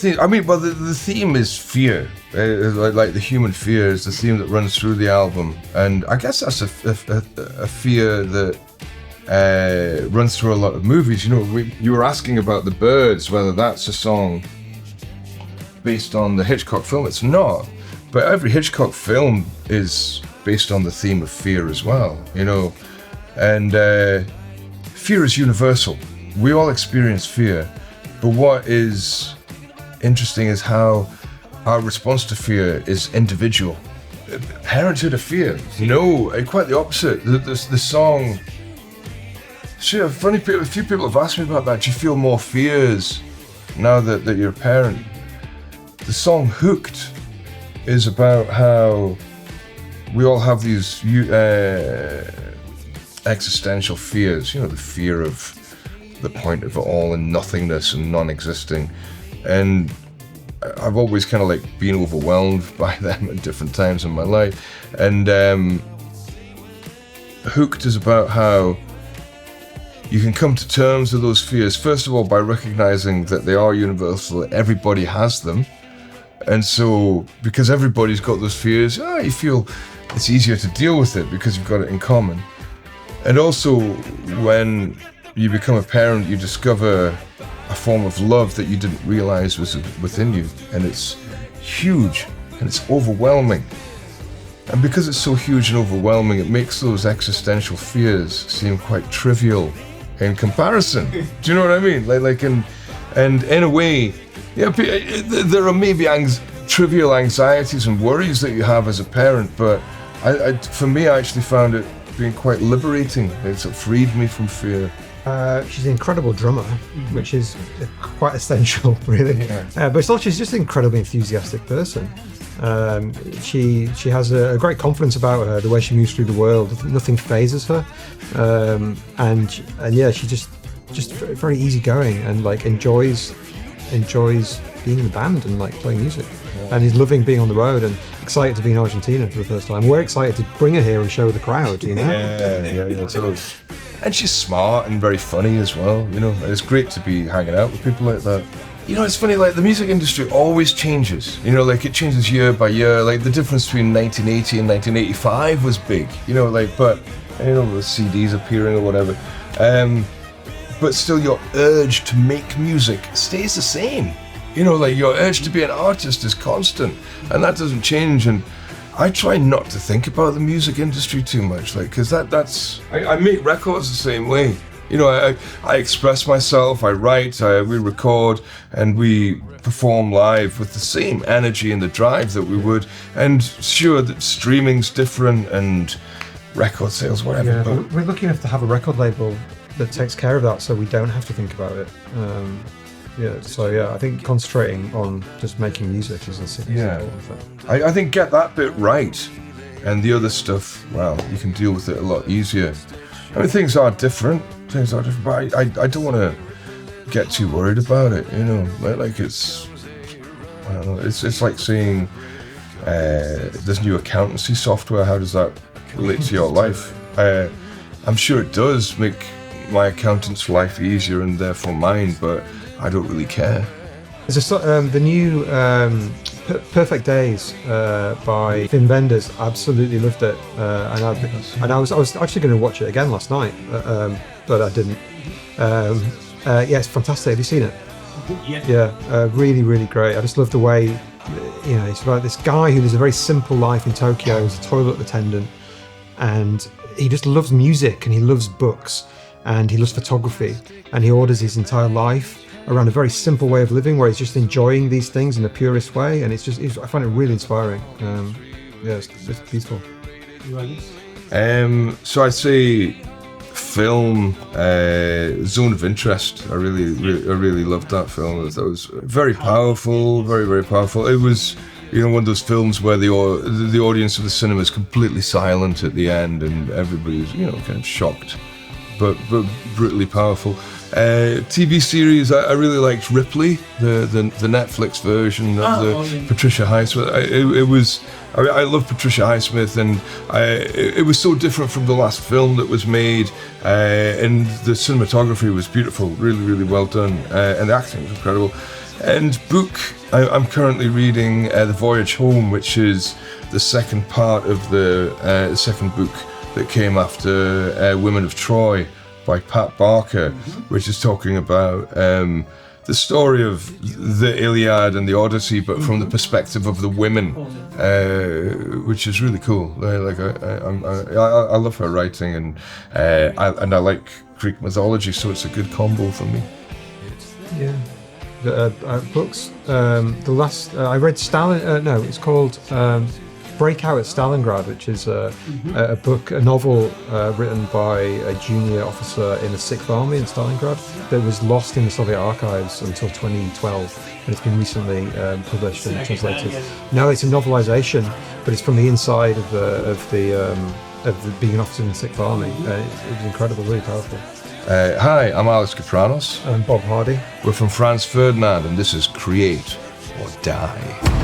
theme. I mean, well, the theme is fear. Like the human fear is the theme that runs through the album, and I guess that's a fear that runs through a lot of movies. You know, you were asking about The Birds, whether that's a song based on the Hitchcock film. It's not, but every Hitchcock film is based on the theme of fear as well. You know, and fear is universal. We all experience fear, but what is interesting is how our response to fear is individual. Parenthood of fear? No, quite the opposite. The song. Sure, funny people. A few people have asked me about that. Do you feel more fears now that you're a parent? The song "Hooked" is about how we all have these existential fears. You know, the fear of the point of it all and nothingness and non-existing, and I've always kind of like been overwhelmed by them at different times in my life. And Hooked is about how you can come to terms with those fears, first of all, by recognizing that they are universal, that everybody has them. And so, because everybody's got those fears, you feel it's easier to deal with it because you've got it in common. And also, when you become a parent, you discover a form of love that you didn't realize was within you, and it's huge and it's overwhelming. And because it's so huge and overwhelming, it makes those existential fears seem quite trivial in comparison. Do you know what I mean? And in a way, there are maybe trivial anxieties and worries that you have as a parent, but for me, I actually found it being quite liberating. It sort of freed me from fear. She's an incredible drummer, which is quite essential, really. Yeah. But also, she's just an incredibly enthusiastic person. She has a great confidence about her, the way she moves through the world. Nothing phases her, and yeah, she just very easygoing and like enjoys being in the band and like playing music. Yeah. And is loving being on the road and excited to be in Argentina for the first time. We're excited to bring her here and show the crowd. You know. Yeah. Totally. And she's smart and very funny as well, you know. It's great to be hanging out with people like that. You know, it's funny, like the music industry always changes. You know, like it changes year by year. Like the difference between 1980 and 1985 was big, you know, like, but, you know, with CDs appearing or whatever. But still your urge to make music stays the same. You know, like your urge to be an artist is constant and that doesn't change. And I try not to think about the music industry too much, like, because I make records the same way. You know, I express myself, I write, we record, and we perform live with the same energy and the drive that we would. And sure, that streaming's different and record sales, whatever. Yeah, but we're lucky enough to have a record label that takes care of that, so we don't have to think about it. I think concentrating on just making music is a important thing. I think get that bit right, and the other stuff, well, you can deal with it a lot easier. I mean, things are different, but I don't want to get too worried about it, you know. Like it's, I don't know, it's like seeing this new accountancy software. How does that relate to your life? I'm sure it does make my accountant's life easier and therefore mine, but I don't really care. There's the new Perfect Days by Wim Wenders. Absolutely loved it, and I was actually going to watch it again last night, but I didn't. It's fantastic. Have you seen it? Yeah, really, really great. I just love the way, you know, it's about this guy who lives a very simple life in Tokyo. He's a toilet attendant, and he just loves music and he loves books and he loves photography, and he orders his entire life around a very simple way of living where he's just enjoying these things in the purest way, and I find it really inspiring. It's beautiful. You like this? So I'd say film, Zone of Interest. I really loved that film. That was very powerful, very, very powerful. It was, you know, one of those films where the audience of the cinema is completely silent at the end and everybody's, you know, kind of shocked, but brutally powerful. TV series, I really liked Ripley, the Netflix version of Patricia Highsmith. I love Patricia Highsmith, and it was so different from the last film that was made, and the cinematography was beautiful, really, really well done, and the acting was incredible. And book, I'm currently reading The Voyage Home, which is the second part of the second book that came after Women of Troy by Pat Barker, which is talking about the story of the Iliad and the Odyssey, but from the perspective of the women, which is really cool. I love her writing, and I like Greek mythology, so it's a good combo for me. Yeah. Books. The last I read Stalin. No, it's called Breakout at Stalingrad, which is a novel written by a junior officer in the 6th Army in Stalingrad that was lost in the Soviet archives until 2012, and it's been recently published and translated. No, it's a novelization, but it's from the inside of being an officer in the 6th Army. It was incredible, really powerful. Hi, I'm Alex Kapranos. I'm Bob Hardy. We're from Franz Ferdinand, and this is Create or Die.